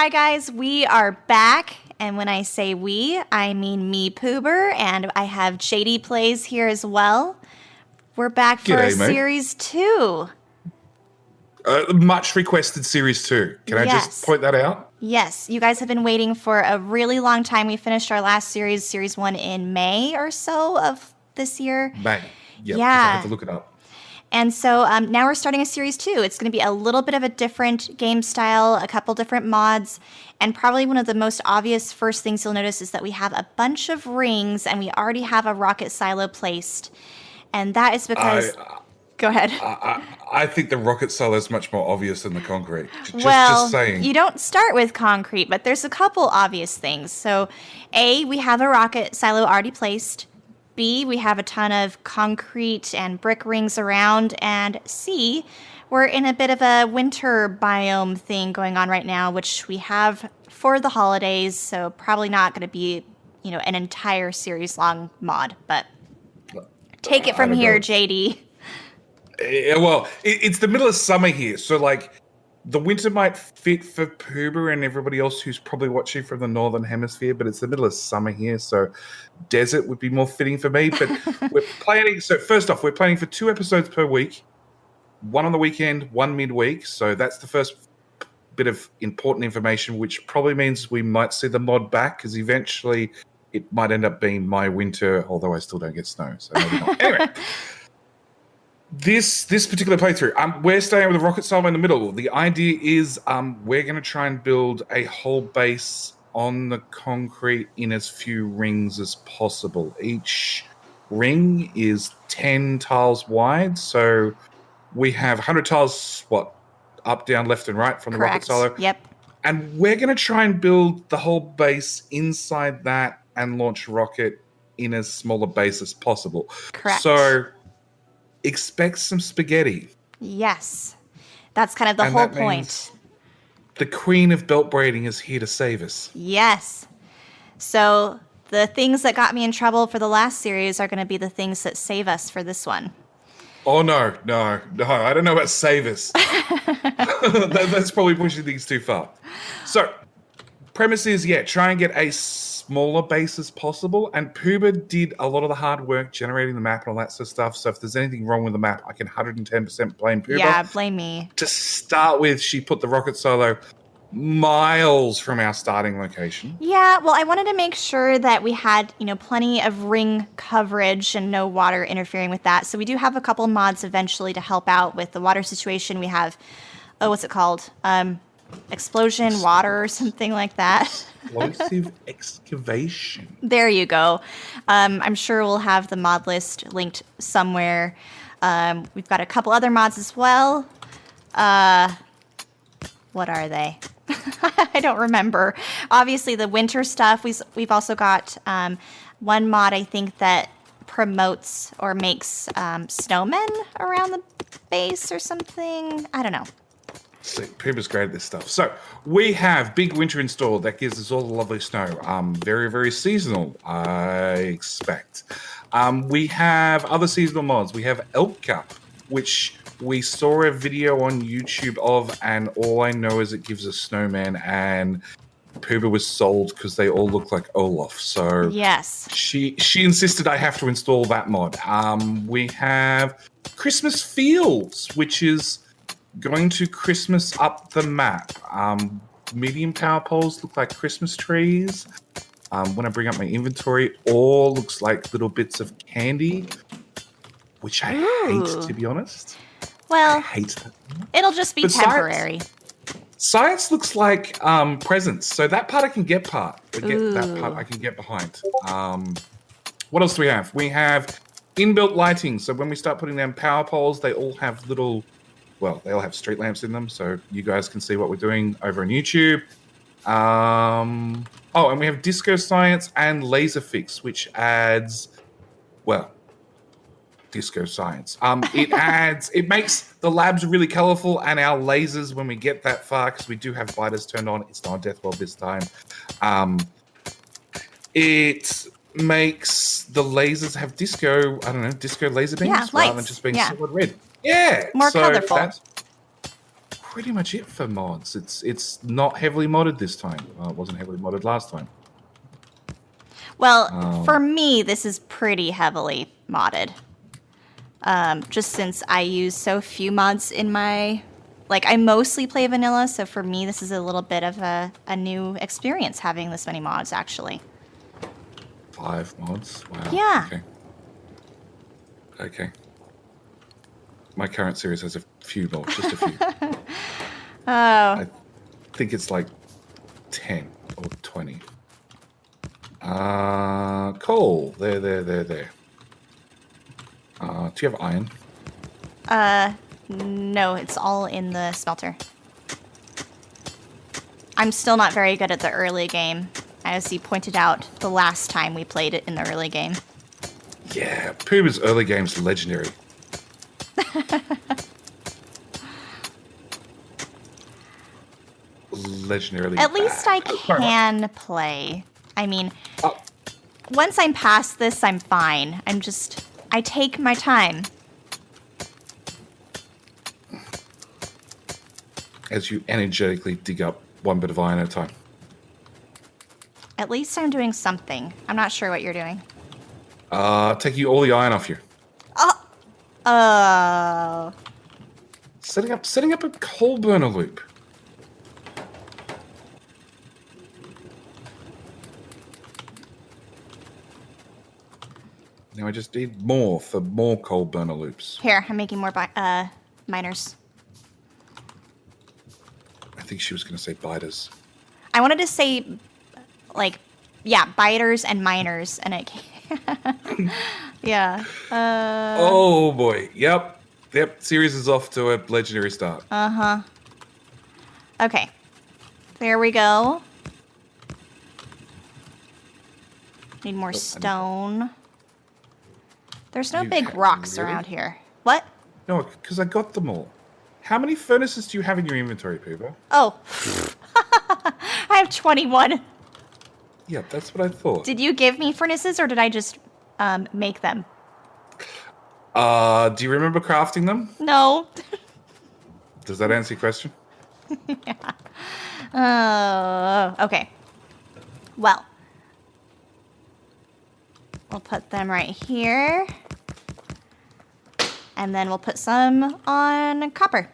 Hi guys, we are back, and when I say we, I mean me, Poober, and I have JD Plays here as well. We're back for G'day, mate. Series 2. Much requested Series 2. Can I just point that out? Yes, you guys have been waiting for a really long time. We finished our last series, Series 1, in May or so of this year. May. Yep, Yeah. I had to look it up. And so now we're starting a Series 2. It's going to be a little bit of a different game style, a couple different mods, and probably one of the most obvious first things you'll notice is that we have a bunch of rings, and we already have a rocket silo placed. And that is because... Go ahead. I think the rocket silo is much more obvious than the concrete. Just saying. You don't start with concrete, but there's a couple obvious things. So, A, we have a rocket silo already placed. B, we have a ton of concrete and brick rings around. And C, we're in a bit of a winter biome thing going on right now, which we have for the holidays. So probably not going to be, an entire series-long mod. But take it from here, JD. Well, it's the middle of summer here. So, the winter might fit for Poober and everybody else who's probably watching from the Northern Hemisphere, but it's the middle of summer here, so desert would be more fitting for me. But we're planning, so first off, we're planning for 2 episodes per week, 1 on the weekend, 1 midweek. So that's the first bit of important information, which probably means we might see the mod back, because eventually it might end up being my winter, although I still don't get snow, so maybe not. Anyway. This particular playthrough, we're staying with a rocket silo in the middle. The idea is we're going to try and build a whole base on the concrete in as few rings as possible. Each ring is 10 tiles wide, so we have 100 tiles, up, down, left, and right from the rocket silo. Yep. And we're going to try and build the whole base inside that and launch a rocket in as small a base as possible. Correct. So... expect some spaghetti. Yes. That's kind of the whole point. The queen of belt braiding is here to save us. Yes. So the things that got me in trouble for the last series are going to be the things that save us for this one. Oh, no. I don't know about save us. That's probably pushing things too far. So, premise is, try and get a smaller base as possible, and Poober did a lot of the hard work generating the map and all that sort of stuff, so if there's anything wrong with the map, I can 110% blame Poober. Yeah, blame me. To start with, she put the rocket silo miles from our starting location. Yeah, well, I wanted to make sure that we had, plenty of ring coverage and no water interfering with that, so we do have a couple mods eventually to help out with the water situation. We have, what's it called? Explosion water or something like that. Explosive excavation. There you go. I'm sure we'll have the mod list linked somewhere. We've got a couple other mods as well. What are they? I don't remember. Obviously, the winter stuff. We've also got one mod, I think, that promotes or makes snowmen around the base or something. I don't know. See, Poober's great at this stuff. So we have Big Winter installed. That gives us all the lovely snow. Very, very seasonal, I expect. We have other seasonal mods. We have Elk Cup, which we saw a video on YouTube of, and all I know is it gives a snowman, and Poober was sold because they all look like Olaf. So yes, she insisted I have to install that mod. We have Christmas Fields, which is going to Christmas up the map. Medium power poles look like Christmas trees. When I bring up my inventory, all looks like little bits of candy, which I hate, to be honest. Well, I hate that. It'll just be temporary. Science looks like presents, so that part I can get that part I can get behind. What else do we have? We have inbuilt lighting, so when we start putting down power poles, they all have they all have street lamps in them, so you guys can see what we're doing over on YouTube. And we have Disco Science and Laser Fix, which adds, Disco Science. It makes the labs really colorful, and our lasers, when we get that far, because we do have biters turned on, it's not Death World this time. It makes the lasers have disco laser beams rather than just being solid red. Yeah. More colorful. pretty much it for mods. It's not heavily modded this time. It wasn't heavily modded last time. Well, for me, this is pretty heavily modded. Just since I use so few mods in my... Like, I mostly play vanilla, so for me, this is a little bit of a new experience having this many mods, actually. 5 mods? Wow. Yeah. Okay. My current series has a few more, just a few. Oh. I think it's like 10 or 20. Coal. There. Do you have iron? No, it's all in the smelter. I'm still not very good at the early game, as you pointed out the last time we played it in the early game. Yeah, Poober's early game's legendary. Legendarily At least I bad. can play. I mean, once I'm past this, I'm fine. I take my time. As you energetically dig up one bit of iron at a time. At least I'm doing something. I'm not sure what you're doing. Taking all the iron off you. Oh. Setting up a coal burner loop. Now I just need more for more coal burner loops. Here, I'm making more miners. I think she was going to say biters. I wanted to say, like, yeah, biters and miners, and it yeah. Oh boy. Yep. Series is off to a legendary start. Uh-huh. Okay. There we go. Need more stone. There's no big rocks around here. What? No, because I got them all. How many furnaces do you have in your inventory, Poober? Oh. I have 21. Yeah, that's what I thought. Did you give me furnaces, or did I just make them? Do you remember crafting them? No. Does that answer your question? Yeah. Okay. Well. We'll put them right here. And then we'll put some on copper.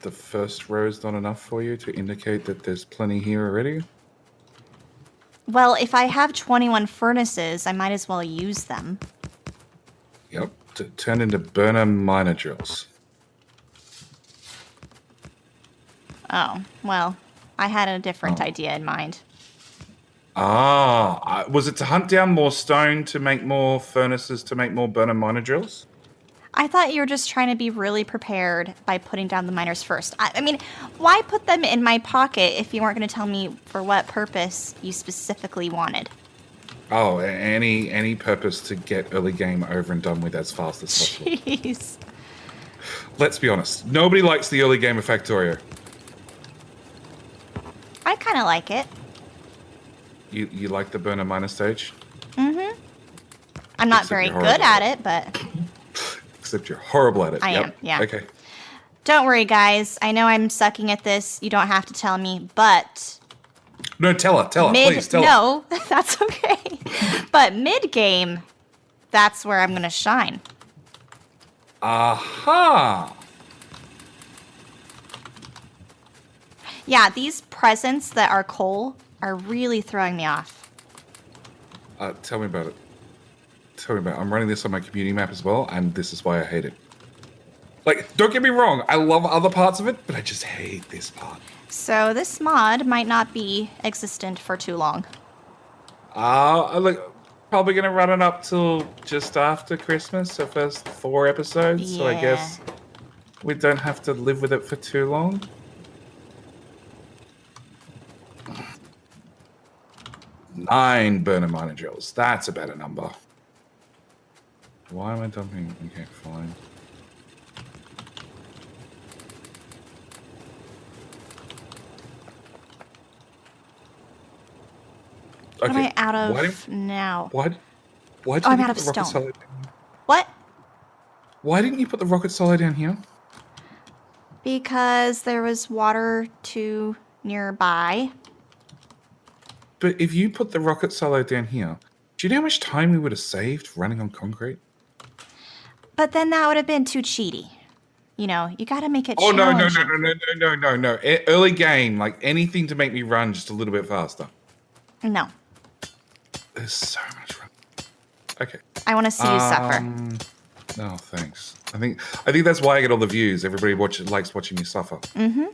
The first row is not enough for you to indicate that there's plenty here already? Well, if I have 21 furnaces, I might as well use them. Yep. To turn into burner miner drills. Oh, well, I had a different idea in mind. Was it to hunt down more stone to make more furnaces to make more burner miner drills? I thought you were just trying to be really prepared by putting down the miners first. I mean, why put them in my pocket if you weren't going to tell me for what purpose you specifically wanted? Oh, any purpose to get early game over and done with as fast as possible. Jeez. Let's be honest. Nobody likes the early game of Factorio. I kind of like it. You like the burner miner stage? Mm-hmm. I'm not very good at it, but... Except you're horrible at it. I am, yeah. Okay. Don't worry, guys. I know I'm sucking at this. You don't have to tell me, but... No, tell her, please, tell her. No, that's okay. But mid-game, that's where I'm going to shine. Aha! Yeah, these presents that are coal are really throwing me off. Tell me about it. I'm running this on my community map as well, and this is why I hate it. Like, don't get me wrong, I love other parts of it, but I just hate this part. So this mod might not be existent for too long. Look, probably going to run it up till just after Christmas, the first 4 episodes, so I guess we don't have to live with it for too long. Nine burner miner drills. That's a better number. Why am I dumping? Okay, fine. What am I out of now? Why did I'm you out of put the rocket stone. solid down? What? Why didn't you put the rocket solid down here? Because there was water too nearby. But if you put the rocket silo down here, do you know how much time we would have saved running on concrete? But then that would have been too cheaty. You know, you got to make it Oh, challenging. no. Early game, like anything to make me run just a little bit faster. No. There's so much run. Okay. I want to see you suffer. No, thanks. I think that's why I get all the views. Everybody likes watching me suffer. Mm-hmm.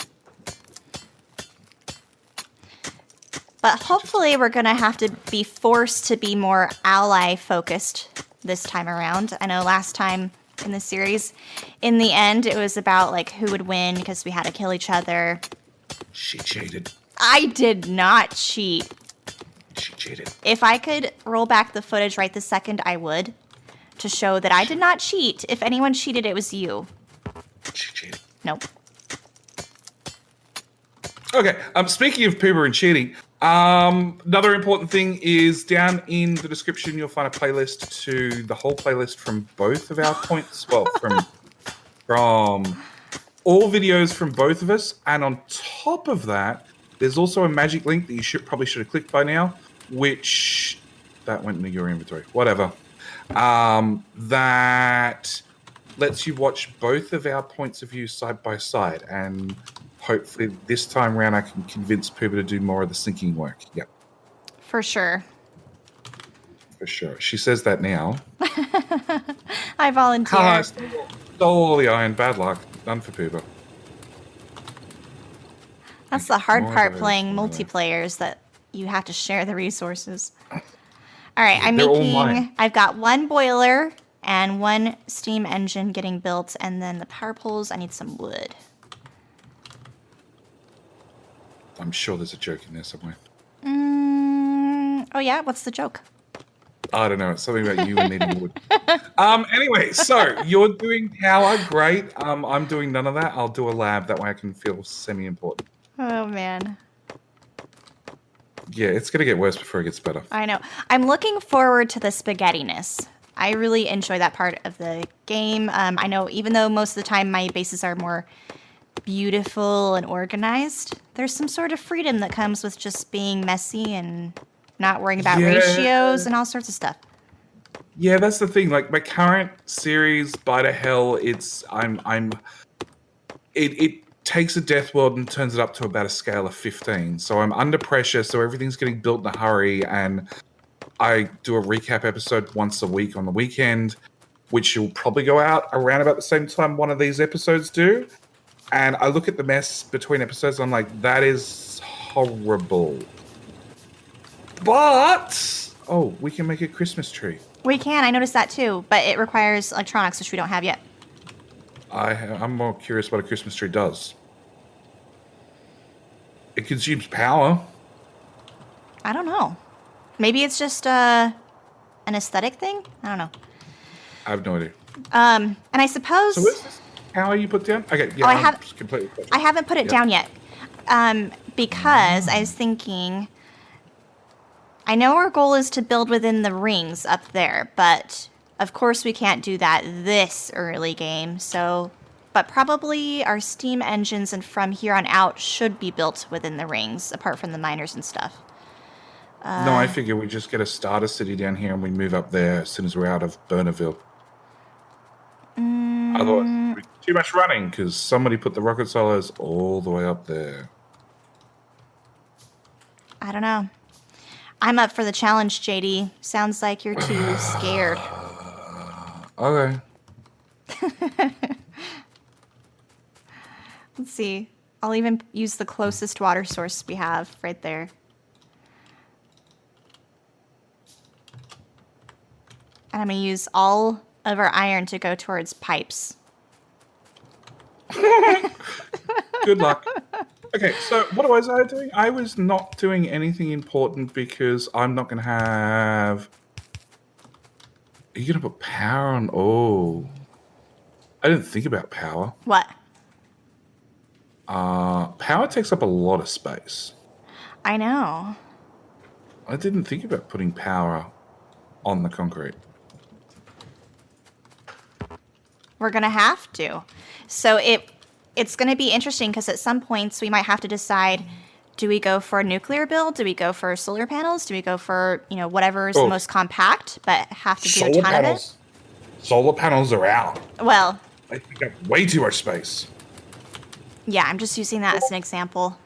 But hopefully we're going to have to be forced to be more ally-focused this time around. I know last time in the series, in the end, it was about, like, who would win because we had to kill each other. She cheated. I did not cheat. She cheated. If I could roll back the footage right this second, I would. To show that I did not cheat. If anyone cheated, it was you. She cheated. Nope. Okay. Speaking of Poober and cheating, another important thing is down in the description you'll find a playlist to the whole playlist from both of our points. Well, from all videos from both of us, and on top of that, there's also a magic link that you probably should have clicked by now, which that went into your inventory. Whatever. That lets you watch both of our points of view side by side, and hopefully this time around I can convince Poober to do more of the syncing work. Yep. For sure. For sure. She says that now. I volunteer. Stole all the iron. Bad luck. Done for Poober. That's the hard More part of playing those. multiplayer is that you have to share the resources. All right, I'm They're all mine. making... I've got one boiler and one steam engine getting built, and then the power poles, I need some wood. I'm sure there's a joke in there somewhere. Oh yeah, what's the joke? I don't know. It's something about you and needing wood. Anyway, so you're doing power. Great. I'm doing none of that. I'll do a lab. That way I can feel semi-important. Oh man. Yeah, it's going to get worse before it gets better. I know. I'm looking forward to the spaghettiness. I really enjoy that part of the game. I know even though most of the time my bases are more beautiful and organized, there's some sort of freedom that comes with just being messy and not worrying about ratios and all sorts of stuff. Yeah, that's the thing. Like my current series, By to Hell, it takes a death world and turns it up to about a scale of 15. So I'm under pressure, so everything's getting built in a hurry, and I do a recap episode once a week on the weekend, which will probably go out around about the same time one of these episodes do. And I look at the mess between episodes, and I'm like, that is horrible. But, oh, we can make a Christmas tree. We can, I noticed that too, but it requires electronics, which we don't have yet. I'm more curious what a Christmas tree does. It consumes power. I don't know. Maybe it's just an aesthetic thing? I don't know. I have no idea. And I suppose... So where's this power you put down? Okay, yeah, Oh, I'm completely... I haven't put it down yet. Because I was thinking... I know our goal is to build within the rings up there, but of course we can't do that this early game, so... But probably our steam engines and from here on out should be built within the rings, apart from the miners and stuff. No, I figure we just get a starter city down here and we move up there as soon as we're out of Burnerville. Otherwise, it'd be too much running because somebody put the rocket silos all the way up there. I don't know. I'm up for the challenge, JD. Sounds like you're too scared. Okay. Let's see. I'll even use the closest water source we have right there. And I'm going to use all of our iron to go towards pipes. Good luck. Okay, so what was I doing? I was not doing anything important because I'm not going to have... Are you going to put power on? Oh. I didn't think about power. What? Power takes up a lot of space. I know. I didn't think about putting power on the concrete. We're going to have to. So it's going to be interesting because at some points we might have to decide, do we go for a nuclear build? Do we go for solar panels? Do we go for, whatever is the most compact but have to do a ton of it? Solar panels are out. Well, They take up way too much space. yeah, I'm just using that as an example.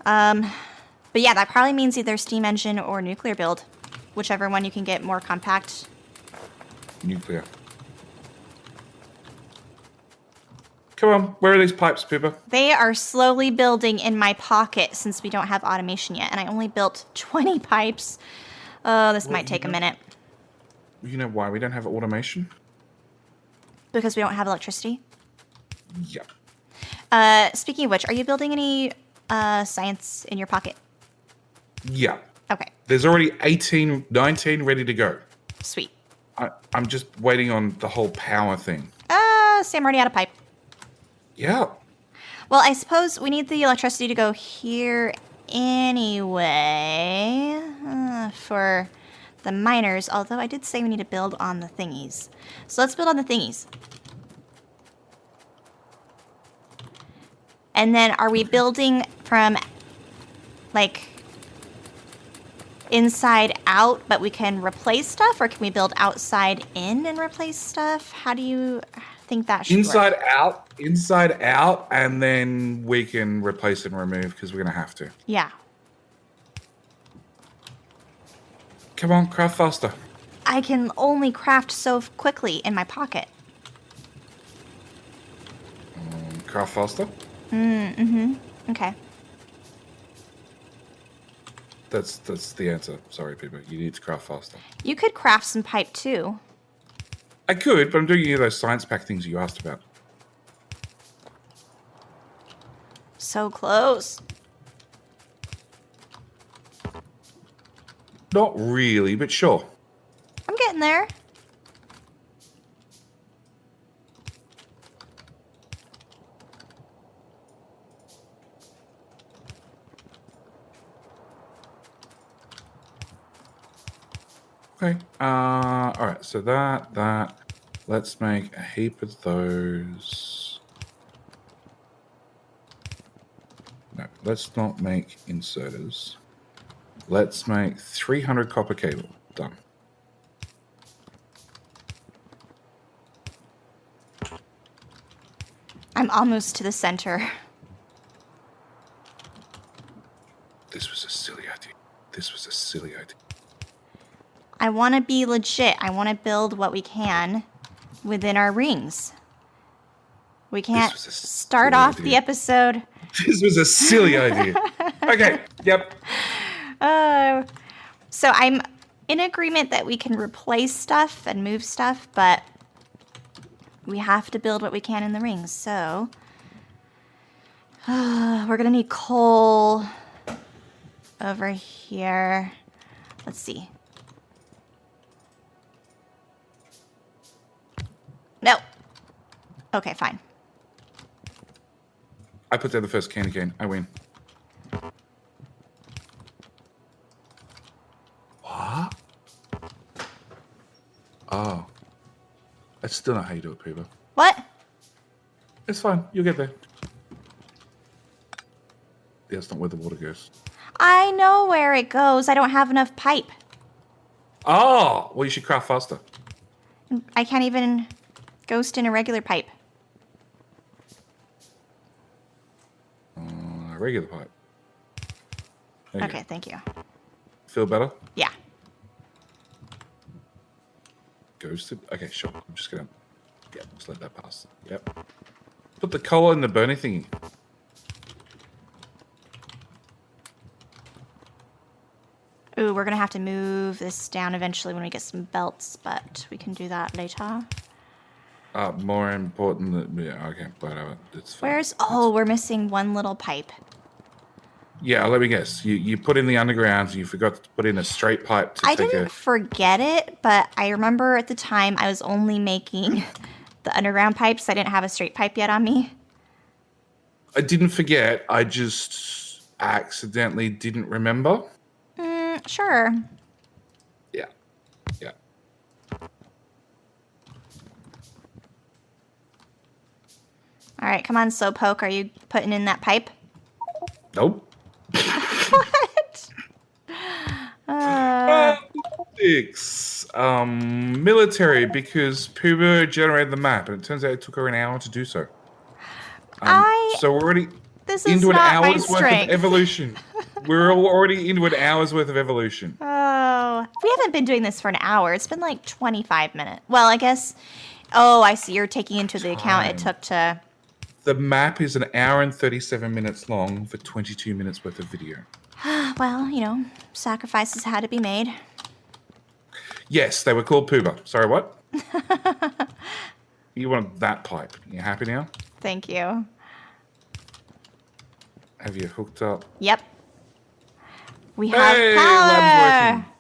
But yeah, that probably means either steam engine or nuclear build, whichever one you can get more compact. Nuclear. Come on, where are these pipes, Poober? They are slowly building in my pocket since we don't have automation yet, and I only built 20 pipes. Oh, this might take a minute. You know why we don't have automation? Because we don't have electricity? Yeah. Speaking of which, are you building any science in your pocket? Yeah. Okay. There's already 19 ready to go. Sweet. I'm just waiting on the whole power thing. See, I'm already out of pipe. Yeah. Well, I suppose we need the electricity to go here anyway for the miners, although I did say we need to build on the thingies. So let's build on the thingies. And then are we building from, like, inside out, but we can replace stuff? Or can we build outside in and replace stuff? How do you think that should work? Inside out, and then we can replace and remove because we're going to have to. Yeah. Come on, craft faster. I can only craft so quickly in my pocket. Craft faster? Okay. That's the answer. Sorry, people. You need to craft faster. You could craft some pipe too. I could, but I'm doing those science pack things you asked about. So close. Not really, but sure. I'm getting there. Okay. All right. So that. Let's make a heap of those. No, let's not make inserters. Let's make 300 copper cable. Done. I'm almost to the center. This was a silly idea. I want to be legit. I want to build what we can within our rings. We can't start off the episode. This was a silly idea. Okay. Yep. So I'm in agreement that we can replace stuff and move stuff, but we have to build what we can in the rings. So we're going to need coal over here. Let's see. No. Okay, fine. I put down the first candy cane. I win. What? Oh. That's still not how you do it, Poober. What? It's fine. You'll get there. That's not where the water goes. I know where it goes. I don't have enough pipe. Oh! Well, you should craft faster. I can't even ghost in a regular pipe. Regular pipe. There you Okay, go. thank you. Feel better? Yeah. Ghosted? Okay, sure. I'm just gonna... Yeah, just let that pass. Yep. Put the coal in the burning thingy. Ooh, we're going to have to move this down eventually when we get some belts, but we can do that later. More important than... Yeah, okay, whatever. It's fine. Where's... Oh, we're missing one little pipe. Yeah, let me guess. You put in the underground and you forgot to put in a straight pipe to I take didn't forget it, but I remember at the time I was only making the underground pipes. I didn't have a straight pipe yet on me. I didn't forget. I just accidentally didn't remember. Sure. Yeah. Yeah. All right, come on, Slowpoke. Are you putting in that pipe? Nope. What? Six. Military, because Poober generated the map, and it turns out it took her an hour to do so. So we're already This is into an not my hour's worth of strength. evolution. We're already into an hour's worth of evolution. Oh, we haven't been doing this for an hour. It's been like 25 minutes. Well, I guess. Oh, I see. You're taking into the account it took to. The map is an hour and 37 minutes long for 22 minutes worth of video. Well, you know, sacrifices had to be made. Yes, they were called Poober. Sorry, what? You wanted that pipe. You happy now? Thank you. Have you hooked up? Yep. We have Hey, power. lab's working.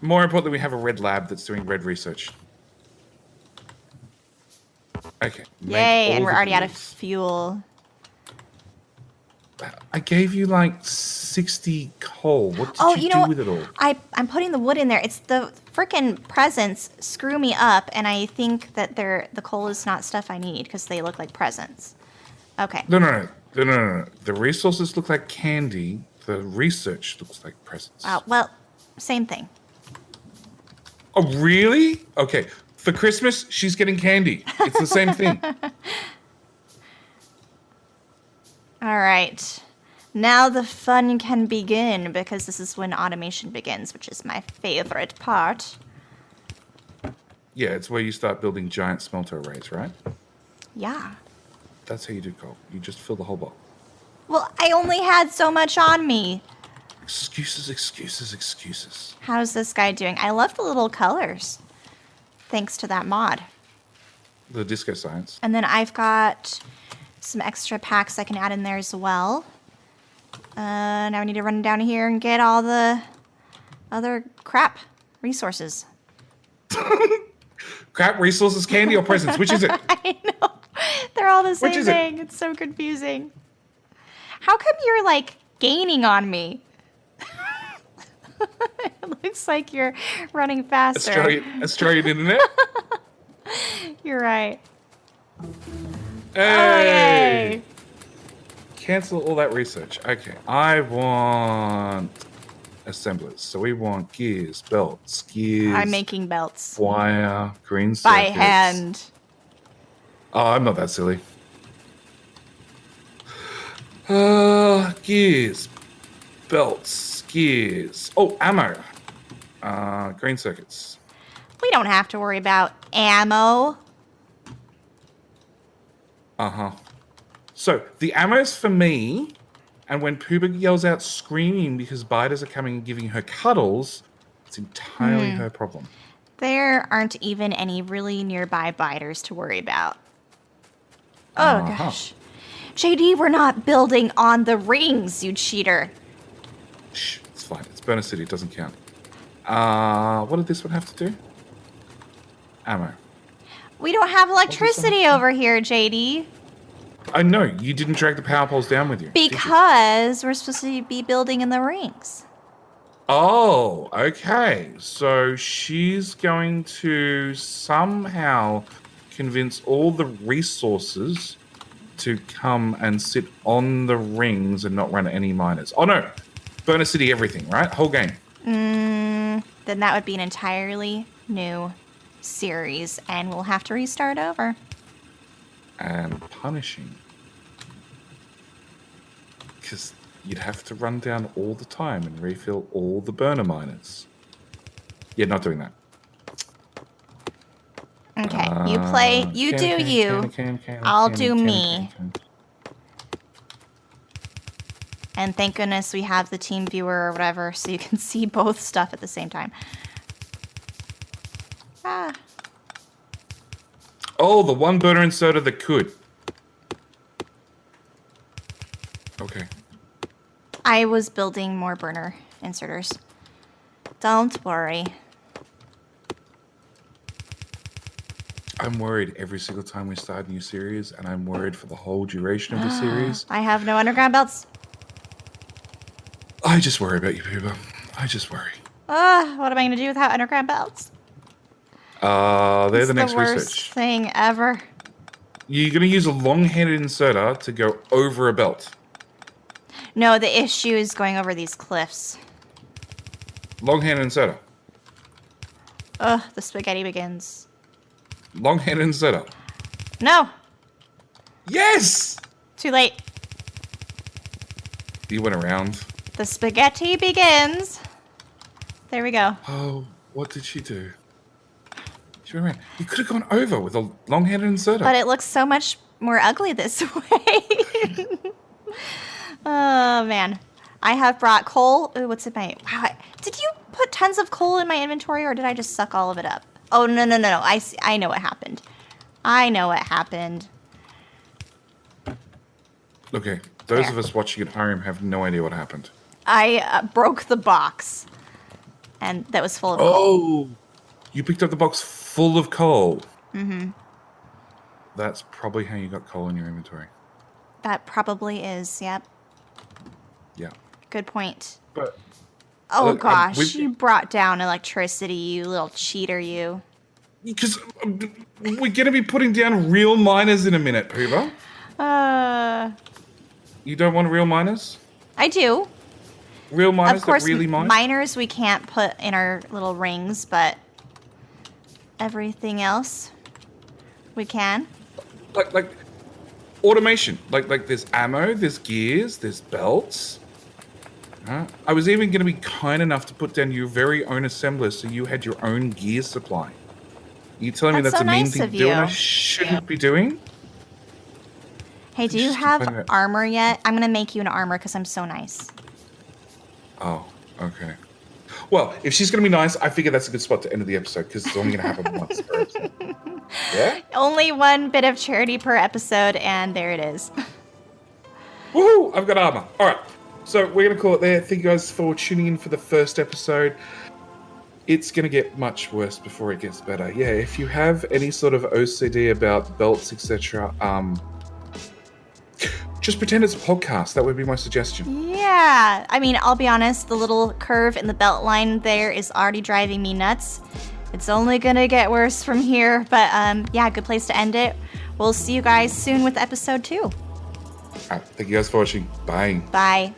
More importantly, we have a red lab that's doing red research. Okay. Yay, and we're already out of fuel. I gave you like 60 coal. What did you do with it all? I'm putting the wood in there. It's the freaking presents screw me up, and I think that the coal is not stuff I need because they look like presents. Okay. No. The resources look like candy. The research looks like presents. Well, same thing. Oh, really? Okay. For Christmas, she's getting candy. It's the same thing. All right. Now the fun can begin because this is when automation begins, which is my favorite part. Yeah, it's where you start building giant smelter arrays, right? Yeah. That's how you do coal. You just fill the whole box. Well, I only had so much on me. Excuses. How's this guy doing? I love the little colors. Thanks to that mod. The disco science. And then I've got some extra packs I can add in there as well. Now we need to run down here and get all the other crap resources. Crap resources, candy, or presents? Which is it? I know. They're all the same Which is thing. It's so confusing. How come you're, like, gaining on me? It looks like you're running faster. Australian internet? You're right. Hey! Oh, yay. Cancel all that research. Okay, I want assemblers. So we want gears, belts, I'm making belts. wire, green circuits. By hand. Oh, I'm not that silly. Gears, belts, gears. Oh, ammo. Green circuits. We don't have to worry about ammo. Uh-huh. So, the ammo's for me, and when Poober yells out screaming because biters are coming and giving her cuddles, it's entirely her problem. There aren't even any really nearby biters to worry about. Oh, gosh. JD, we're not building on the rings, you cheater. Shh, it's fine. It's Burner City. It doesn't count. What did this one have to do? Ammo. We don't have electricity over here, JD. I know. You didn't drag the power poles down with you. Because we're supposed to be building in the rings. Oh, okay. So she's going to somehow convince all the resources to come and sit on the rings and not run any miners. Oh, no. Burner City, everything, right? Whole game. Then that would be an entirely new series, and we'll have to restart over. And punishing. Because you'd have to run down all the time and refill all the burner miners. Yeah, not doing that. Okay, you play, you do you. I'll do me. And thank goodness we have the team viewer or whatever, so you can see both stuff at the same time. Ah. Oh, the one burner inserter that could. Okay. I was building more burner inserters. Don't worry. I'm worried every single time we start a new series, and I'm worried for the whole duration of the series. I have no underground belts. I just worry about you, Poober. I just worry. What am I going to do without underground belts? They're It's the next worst research. thing ever. You're going to use a long-handed inserter to go over a belt. No, the issue is going over these cliffs. Long-handed inserter. Ugh, the spaghetti begins. Long-handed inserter. No! Yes! Too late. You went around. The spaghetti begins. There we go. Oh, what did she do? She went around. You could have gone over with a long-handed inserter. But it looks so much more ugly this way. Oh, man. I have brought coal. Ooh, what's in my... Wow, did you put tons of coal in my inventory, or did I just suck all of it up? Oh, no. I know what happened. I know what happened. Okay, those There. of us watching at home have no idea what happened. I broke the box. And that was full of coal. Oh! You picked up the box full of coal. Mm-hmm. That's probably how you got coal in your inventory. That probably is, yep. Yeah. Good point. But Oh, look, gosh. You brought down electricity, you little cheater, you. because we're going to be putting down real miners in a minute, Poober. You don't want real miners? I do. Real miners Of course, that really mine? miners we can't put in our little rings, but everything else we can. Like automation. Like there's ammo, there's gears, there's belts. I was even going to be kind enough to put down your very own assembler so you had your own gear supply. You telling me That's that's so a mean nice thing of to do and I you. shouldn't be doing? Hey, do you Just have complaining about- armor yet? I'm going to make you an armor because I'm so nice. Oh, okay. Well, if she's going to be nice, I figure that's a good spot to end the episode because it's only going to happen once per episode. Yeah? Only one bit of charity per episode, and there it is. Woohoo! I've got armor. All right. So we're going to call it there. Thank you guys for tuning in for the first episode. It's going to get much worse before it gets better. Yeah, if you have any sort of OCD about belts, etc., just pretend it's a podcast. That would be my suggestion. Yeah. I mean, I'll be honest, the little curve in the belt line there is already driving me nuts. It's only going to get worse from here. But yeah, good place to end it. We'll see you guys soon with episode 2. All right, thank you guys for watching. Bye. Bye.